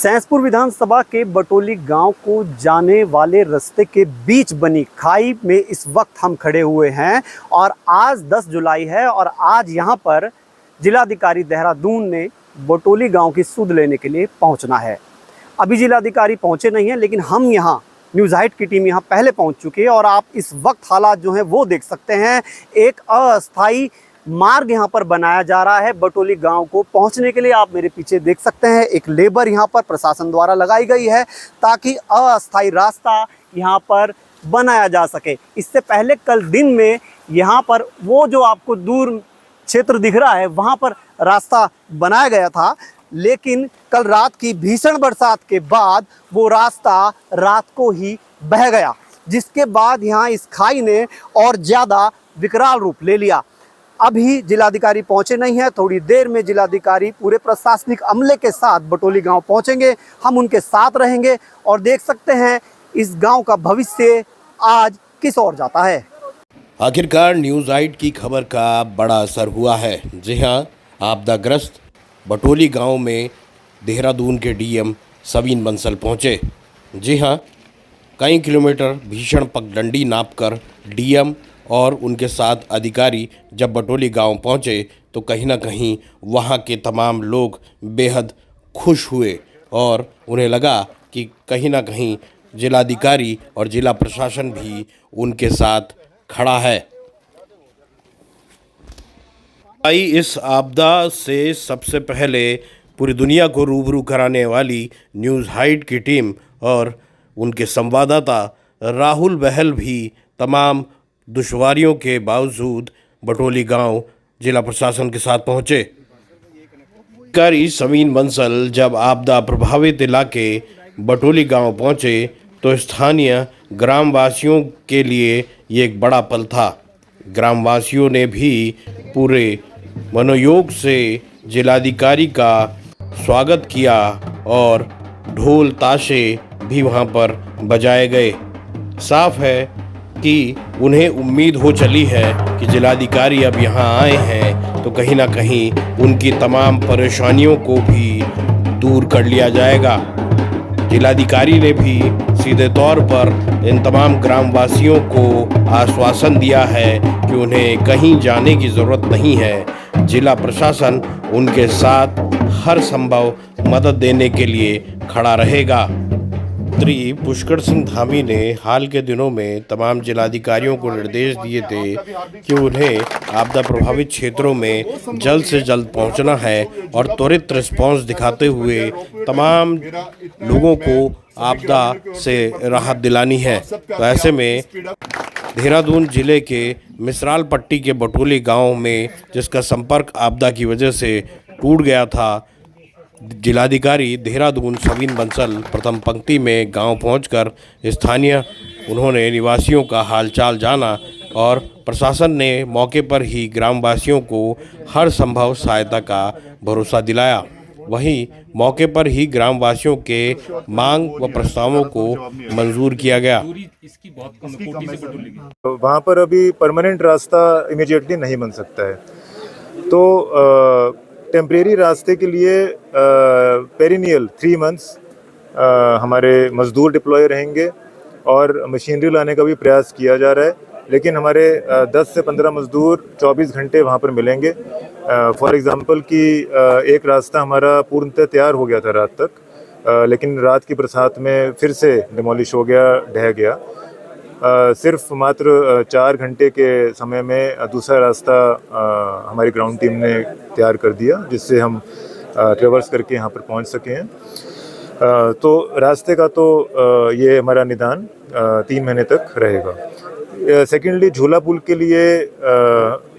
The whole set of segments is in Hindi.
सैंसपुर विधानसभा के बटोली गांव को जाने वाले रास्ते के बीच बनी खाई में इस वक्त हम खड़े हुए हैं और आज 10 जुलाई है और आज यहां पर जिलाधिकारी देहरादून ने बटोली गांव की सुध लेने के लिए पहुंचना है। अभी जिलाधिकारी पहुंचे नहीं हैं, लेकिन हम यहां न्यूज़ हाइट की टीम यहां पहले पहुंच चुकी है और आप इस वक्त हालात जो हैं वो देख सकते हैं। एक अस्थायी मार्ग यहाँ पर बनाया जा रहा है बटोली गांव को पहुंचने के लिए। आप मेरे पीछे देख सकते हैं एक लेबर यहाँ पर प्रशासन द्वारा लगाई गई है ताकि अस्थायी रास्ता यहाँ पर बनाया जा सके। इससे पहले कल दिन में यहाँ पर वो जो आपको दूर क्षेत्र दिख रहा है वहाँ पर रास्ता बनाया गया था, लेकिन कल रात की भीषण बरसात के बाद वो रास्ता रात को ही बह गया, जिसके बाद यहाँ इस खाई ने और ज़्यादा विकराल रूप ले लिया। अभी जिलाधिकारी पहुंचे नहीं हैं, थोड़ी देर में जिलाधिकारी पूरे प्रशासनिक अमले के साथ बटोली गांव पहुंचेंगे। हम उनके साथ रहेंगे और देख सकते हैं इस गांव का भविष्य आज किस ओर जाता है। आखिरकार न्यूज़ आइट की खबर का बड़ा असर हुआ है। जी हां, आपदाग्रस्त बटोली गांव में देहरादून के डीएम सवीन बंसल पहुंचे। जी हां, कई किलोमीटर भीषण पगडंडी नापकर डीएम और उनके साथ अधिकारी जब बटोली गांव पहुंचे तो कहीं ना कहीं वहां के तमाम लोग बेहद खुश हुए और उन्हें लगा कि कहीं ना कहीं जिलाधिकारी और जिला प्रशासन भी उनके साथ खड़ा है। इस आपदा से सबसे पहले पूरी दुनिया को रूबरू कराने वाली न्यूज़ हाइट की टीम और उनके संवाददाता राहुल बहल भी तमाम दुश्वारियों के बावजूद बटोली गांव जिला प्रशासन के साथ पहुंचे। अधिकारी सवीन बंसल जब आपदा प्रभावित इलाके बटोली गांव पहुंचे तो स्थानीय ग्रामवासियों के लिए ये एक बड़ा पल था। ग्रामवासियों ने भी पूरे मनोयोग से जिलाधिकारी का स्वागत किया और ढोल ताशे भी वहां पर बजाए गए। साफ है कि उन्हें उम्मीद हो चली है कि जिलाधिकारी अब यहाँ आए हैं तो कहीं ना कहीं उनकी तमाम परेशानियों को भी दूर कर लिया जाएगा। जिलाधिकारी ने भी सीधे तौर पर इन तमाम ग्रामवासियों को आश्वासन दिया है कि उन्हें कहीं जाने की ज़रूरत नहीं है। जिला प्रशासन उनके साथ हर संभव मदद देने के लिए खड़ा रहेगा। मंत्री पुष्कर सिंह धामी ने हाल के दिनों में तमाम जिलाधिकारियों को निर्देश दिए थे कि उन्हें आपदा प्रभावित क्षेत्रों में जल्द से जल्द पहुंचना है और त्वरित रिस्पांस दिखाते हुए तमाम लोगों को आपदा से राहत दिलानी है। तो ऐसे में देहरादून जिले के मिसराल पट्टी के बटोली गांव में, जिसका संपर्क आपदा की वजह से टूट गया था, जिलाधिकारी देहरादून सवीन बंसल प्रथम पंक्ति में गांव पहुंचकर स्थानीय उन्होंने निवासियों का हालचाल जाना और प्रशासन ने मौके पर ही ग्रामवासियों को हर संभव सहायता का भरोसा दिलाया। वहीं मौके पर ही ग्रामवासियों के मांग व प्रस्तावों को मंजूर किया गया। वहाँ पर अभी परमानेंट रास्ता इमीडिएटली नहीं बन सकता है, तो टेम्परेरी रास्ते के लिए पेरिनियल 3 मंथ्स हमारे मज़दूर डिप्लॉय रहेंगे और मशीनरी लाने का भी प्रयास किया जा रहा है, लेकिन हमारे 10 से 15 मज़दूर 24 घंटे वहाँ पर मिलेंगे। फॉर एग्ज़ाम्पल कि एक रास्ता हमारा पूर्णतः तैयार हो गया था रात तक, लेकिन रात की बरसात में फिर से डिमोलिश हो गया, ढह गया। सिर्फ मात्र 4 घंटे के समय में दूसरा रास्ता हमारी ग्राउंड टीम ने तैयार कर दिया, जिससे हम ट्रेवर्स करके यहाँ पर पहुँच सके हैं। तो रास्ते का तो ये हमारा निदान 3 महीने तक रहेगा। सेकेंडली झूला पुल के लिए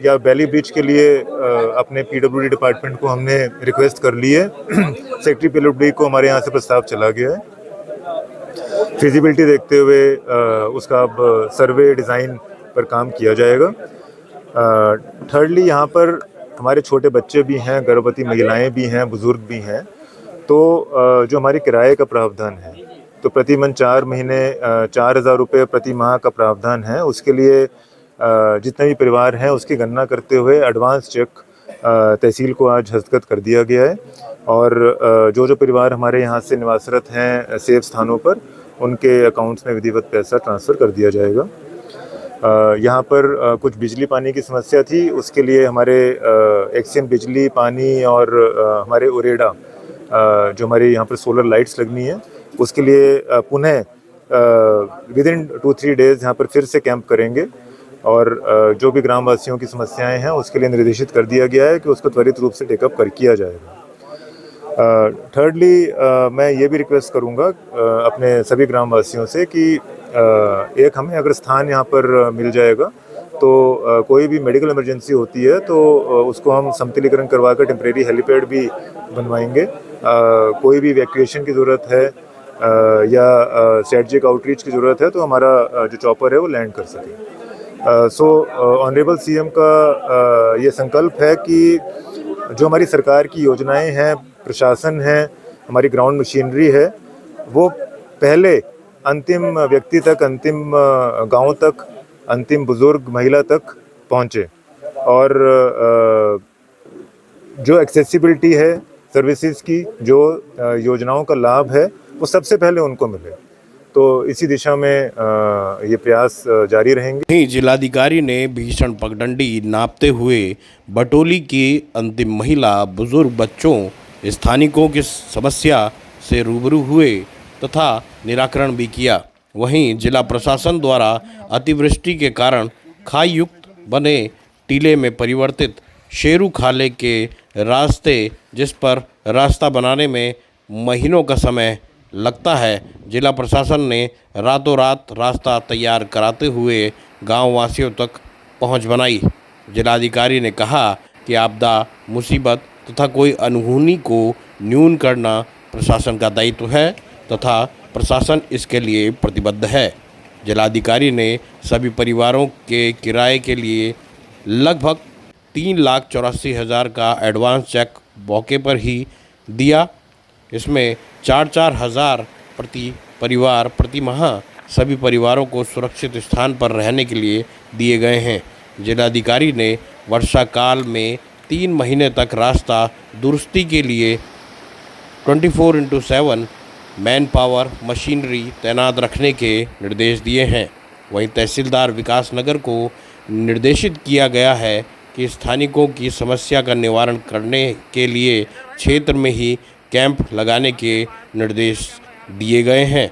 या बैली ब्रिज के लिए अपने पीडब्ल्यूडी डिपार्टमेंट को हमने रिक्वेस्ट कर ली है। सेक्रेटरी पीडब्ल्यूडी को हमारे यहाँ से प्रस्ताव चला गया है। फिजिबिलिटी देखते हुए उसका अब सर्वे डिज़ाइन पर काम किया जाएगा। थर्डली यहाँ पर हमारे छोटे बच्चे भी हैं, गर्भवती महिलाएं भी हैं, बुज़ुर्ग भी हैं, तो जो हमारी किराए का प्रावधान है तो प्रति मन 4 महीने 4,000 रुपये प्रति माह का प्रावधान है। उसके लिए जितने भी परिवार हैं उसकी गणना करते हुए एडवांस चेक तहसील को आज हस्तगत कर दिया गया है और जो जो परिवार हमारे यहाँ से निवासरत हैं सेफ स्थानों पर, उनके अकाउंट्स में विधिवत पैसा ट्रांसफ़र कर दिया जाएगा। यहाँ पर कुछ बिजली पानी की समस्या थी, उसके लिए हमारे एक्सियन बिजली पानी और हमारे उरेडा जो हमारे यहाँ पर सोलर लाइट्स लगनी है, उसके लिए पुनः विदिन 2-3 डेज़ यहाँ पर फिर से कैंप करेंगे और जो भी ग्रामवासियों की समस्याएं हैं उसके लिए निर्देशित कर दिया गया है कि उसको त्वरित रूप से टेकअप कर किया जाएगा। थर्डली मैं ये भी रिक्वेस्ट करूँगा अपने सभी ग्रामवासियों से कि एक हमें अगर स्थान यहाँ पर मिल जाएगा तो कोई भी मेडिकल इमरजेंसी होती है तो उसको हम समतलीकरण करवा कर टेम्परेरी हेलीपैड भी बनवाएंगे। कोई भी इवैक्यूएशन की ज़रूरत है या स्ट्रेटजिक आउटरीच की ज़रूरत है तो हमारा जो चॉपर है वो लैंड कर सके। सो ऑनरेबल सीएम का ये संकल्प है कि जो हमारी सरकार की योजनाएं हैं, प्रशासन है, हमारी ग्राउंड मशीनरी है, वो पहले अंतिम व्यक्ति तक, अंतिम गांव तक, अंतिम बुजुर्ग महिला तक पहुंचे और जो एक्सेसिबिलिटी है सर्विसेज की, जो योजनाओं का लाभ है, वो सबसे पहले उनको मिले। तो इसी दिशा में ये प्रयास जारी रहेंगे। वहीं जिलाधिकारी ने भीषण पगडंडी नापते हुए बटोली की अंतिम महिला, बुजुर्ग, बच्चों, स्थानिकों की समस्या से रूबरू हुए तथा निराकरण भी किया। वहीं जिला प्रशासन द्वारा अतिवृष्टि के कारण खाई युक्त बने टीले में परिवर्तित शेरू खाले के रास्ते, जिस पर रास्ता बनाने में महीनों का समय लगता है, जिला प्रशासन ने रातों रात रास्ता तैयार कराते हुए गांव वासियों तक पहुंच बनाई। जिलाधिकारी ने कहा कि आपदा, मुसीबत तथा कोई अनहोनी को न्यून करना प्रशासन का दायित्व है तथा प्रशासन इसके लिए प्रतिबद्ध है। जिलाधिकारी ने सभी परिवारों के किराए के लिए लगभग 3,84,000 का एडवांस चेक मौके पर ही दिया। इसमें 4-4 हज़ार प्रति परिवार प्रति माह सभी परिवारों को सुरक्षित स्थान पर रहने के लिए दिए गए हैं। जिलाधिकारी ने वर्षा काल में 3 महीने तक रास्ता दुरुस्ती के लिए 24/7 मैन पावर मशीनरी तैनात रखने के निर्देश दिए हैं। वहीं तहसीलदार विकास नगर को निर्देशित किया गया है कि स्थानिकों की समस्या का निवारण करने के लिए क्षेत्र में ही कैंप लगाने के निर्देश दिए गए हैं।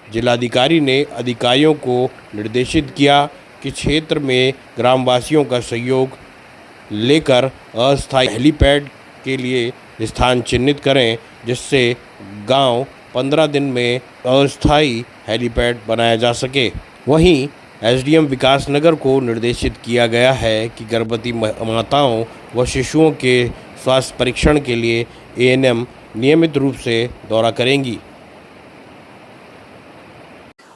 जिलाधिकारी ने अधिकारियों को निर्देशित किया कि क्षेत्र में ग्रामवासियों का सहयोग लेकर अस्थायी हेलीपैड के लिए स्थान चिन्हित करें, जिससे गांव 15 दिन में अस्थायी हेलीपैड बनाया जा सके। वहीं एसडीएम विकास नगर को निर्देशित किया गया है कि गर्भवती माताओं व शिशुओं के स्वास्थ्य परीक्षण के लिए एएनएम नियमित रूप से दौरा करेंगी।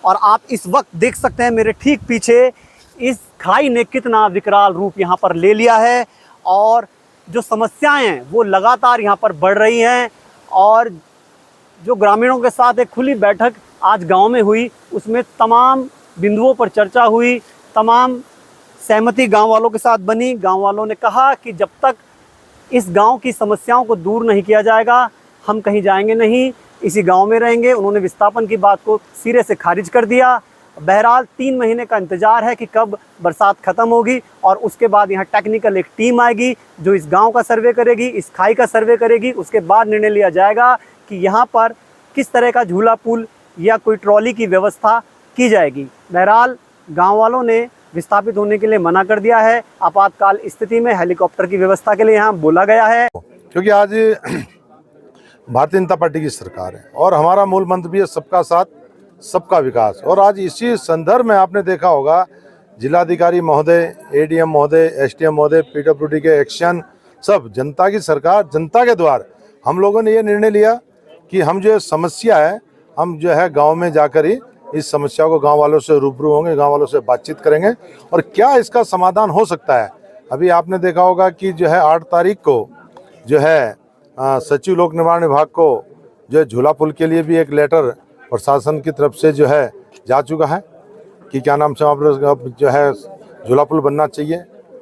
और आप इस वक्त देख सकते हैं मेरे ठीक पीछे इस खाई ने कितना विकराल रूप यहाँ पर ले लिया है और जो समस्याएं हैं वो लगातार यहाँ पर बढ़ रही हैं। और जो ग्रामीणों के साथ एक खुली बैठक आज गांव में हुई, उसमें तमाम बिंदुओं पर चर्चा हुई, तमाम सहमति गांव वालों के साथ बनी। गांव वालों ने कहा कि जब तक इस गांव की समस्याओं को दूर नहीं किया जाएगा, हम कहीं जाएंगे नहीं, इसी गांव में रहेंगे। उन्होंने विस्थापन की बात को सिरे से खारिज कर दिया। बहरहाल 3 महीने का इंतज़ार है कि कब बरसात ख़त्म होगी और उसके बाद यहाँ टेक्निकल एक टीम आएगी जो इस गांव का सर्वे करेगी, इस खाई का सर्वे करेगी। उसके बाद निर्णय लिया जाएगा कि यहाँ पर किस तरह का झूला पुल या कोई ट्रॉली की व्यवस्था की जाएगी। बहरहाल गाँव वालों ने विस्थापित होने के लिए मना कर दिया है। आपातकाल स्थिति में हेलीकॉप्टर की व्यवस्था के लिए यहाँ बोला गया है, क्योंकि आज भारतीय जनता पार्टी की सरकार है और हमारा मूल मंत्र भी है सबका साथ सबका विकास। और आज इसी संदर्भ में आपने देखा होगा जिलाधिकारी महोदय, एडीएम महोदय, एसडीएम महोदय, पीडब्ल्यूडी के एक्शन, सब जनता की सरकार, जनता के द्वार हम लोगों ने ये निर्णय लिया कि हम जो समस्या है, हम जो है गांव में जाकर ही इस समस्या को गांव वालों से रूबरू होंगे, गांव वालों से बातचीत करेंगे और क्या इसका समाधान हो सकता है। अभी आपने देखा होगा कि जो है 8 तारीख को जो है सचिव लोक निर्माण विभाग को जो है झूला पुल के लिए भी एक लेटर प्रशासन की तरफ से जो है जा चुका है कि क्या नाम से वहाँ पर जो है झूला पुल बनना चाहिए।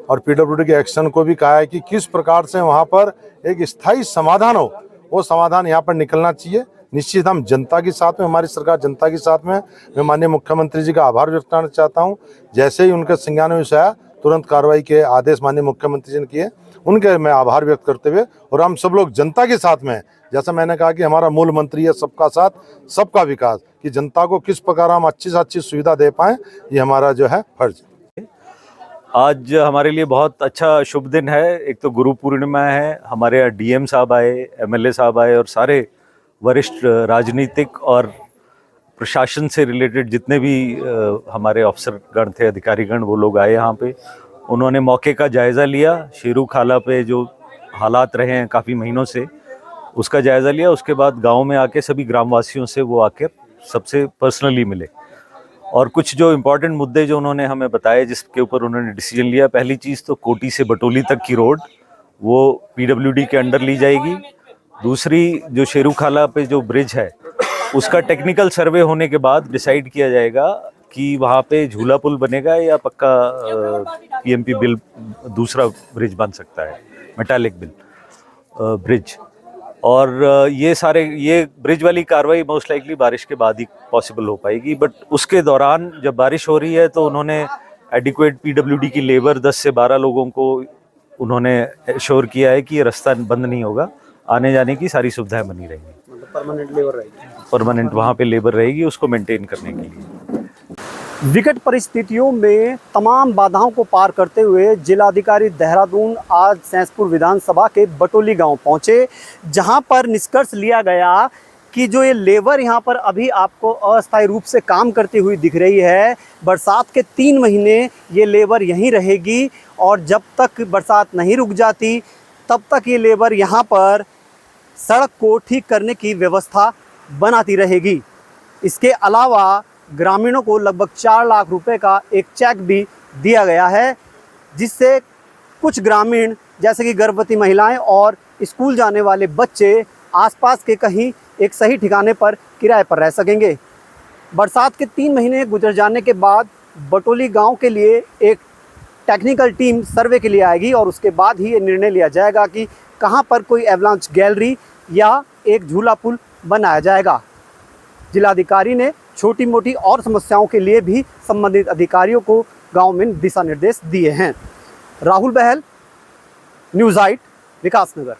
और पीडब्ल्यूडी के एक्शन को भी कहा है कि किस प्रकार से वहाँ पर एक स्थायी समाधान हो, वो समाधान यहाँ पर निकलना चाहिए। निश्चित हम जनता के साथ में, हमारी सरकार जनता के साथ में। मैं माननीय मुख्यमंत्री जी का आभार व्यक्त करना चाहता हूँ। जैसे ही उनके संज्ञान में आया, तुरंत कार्रवाई के आदेश माननीय मुख्यमंत्री जी ने किए, उनके मैं आभार व्यक्त करते हुए, और हम सब लोग जनता के साथ में, जैसा मैंने कहा कि हमारा मूल मंत्री है सबका साथ सबका विकास, कि जनता को किस प्रकार हम अच्छी से अच्छी सुविधा दे पाएं, ये हमारा जो है फर्ज। आज हमारे लिए बहुत अच्छा शुभ दिन है। एक तो गुरु पूर्णिमा है, हमारे यहाँ डीएम साहब आए, एमएलए साहब आए और सारे वरिष्ठ राजनीतिक और प्रशासन से रिलेटेड जितने भी हमारे अफसरगण थे, अधिकारीगण, वो लोग आए यहाँ पे। उन्होंने मौके का जायज़ा लिया, शेरू खाला पे जो हालात रहे हैं काफ़ी महीनों से, उसका जायज़ा लिया। उसके बाद गांव में आके सभी ग्रामवासियों से वो आकर सबसे पर्सनली मिले, और कुछ जो इम्पोर्टेंट मुद्दे जो उन्होंने हमें बताए, जिसके ऊपर उन्होंने डिसीजन लिया। पहली चीज़ तो कोटी से बटोली तक की रोड वो पीडब्ल्यूडी के अंडर ली जाएगी। दूसरी, जो शेरू खाला पे जो ब्रिज है, उसका टेक्निकल सर्वे होने के बाद डिसाइड किया जाएगा कि वहाँ पे झूला पुल बनेगा या पक्का पीएमपी बिल दूसरा ब्रिज बन सकता है, मेटालिक बिल ब्रिज। और ये ब्रिज वाली कार्रवाई मोस्ट लाइकली बारिश के बाद ही पॉसिबल हो पाएगी। बट उसके दौरान जब बारिश हो रही है तो उन्होंने एडिक्वेट पीडब्ल्यूडी की लेबर 10 से 12 लोगों को उन्होंने एश्योर किया है कि ये रास्ता बंद नहीं होगा, आने जाने की सारी सुविधाएं बनी रहेंगी। मतलब परमानेंट लेबर रहेगी, परमानेंट वहाँ पे लेबर रहेगी उसको मेंटेन करने के लिए। विकट परिस्थितियों में तमाम बाधाओं को पार करते हुए जिलाधिकारी देहरादून आज सैंसपुर विधानसभा के बटोली गांव पहुंचे, जहां पर निष्कर्ष लिया गया कि जो ये लेबर यहां पर अभी आपको अस्थायी रूप से काम करती हुई दिख रही है, बरसात के 3 महीने ये लेबर यहीं रहेगी, और जब तक बरसात नहीं रुक जाती तब तक ये लेबर यहाँ पर सड़क को ठीक करने की व्यवस्था बनाती रहेगी। इसके अलावा ग्रामीणों को लगभग 4 लाख रुपए का एक चेक भी दिया गया है, जिससे कुछ ग्रामीण जैसे कि गर्भवती महिलाएं और स्कूल जाने वाले बच्चे आसपास के कहीं एक सही ठिकाने पर किराए पर रह सकेंगे। बरसात के 3 महीने गुजर जाने के बाद बटोली गांव के लिए एक टेक्निकल टीम सर्वे के लिए आएगी, और उसके बाद ही ये निर्णय लिया जाएगा कि कहां पर कोई एवलांच गैलरी या एक झूला पुल बनाया जाएगा। जिलाधिकारी ने छोटी मोटी और समस्याओं के लिए भी संबंधित अधिकारियों को गांव में दिशा निर्देश दिए हैं। राहुल बहल, न्यूज़ 8, विकासनगर।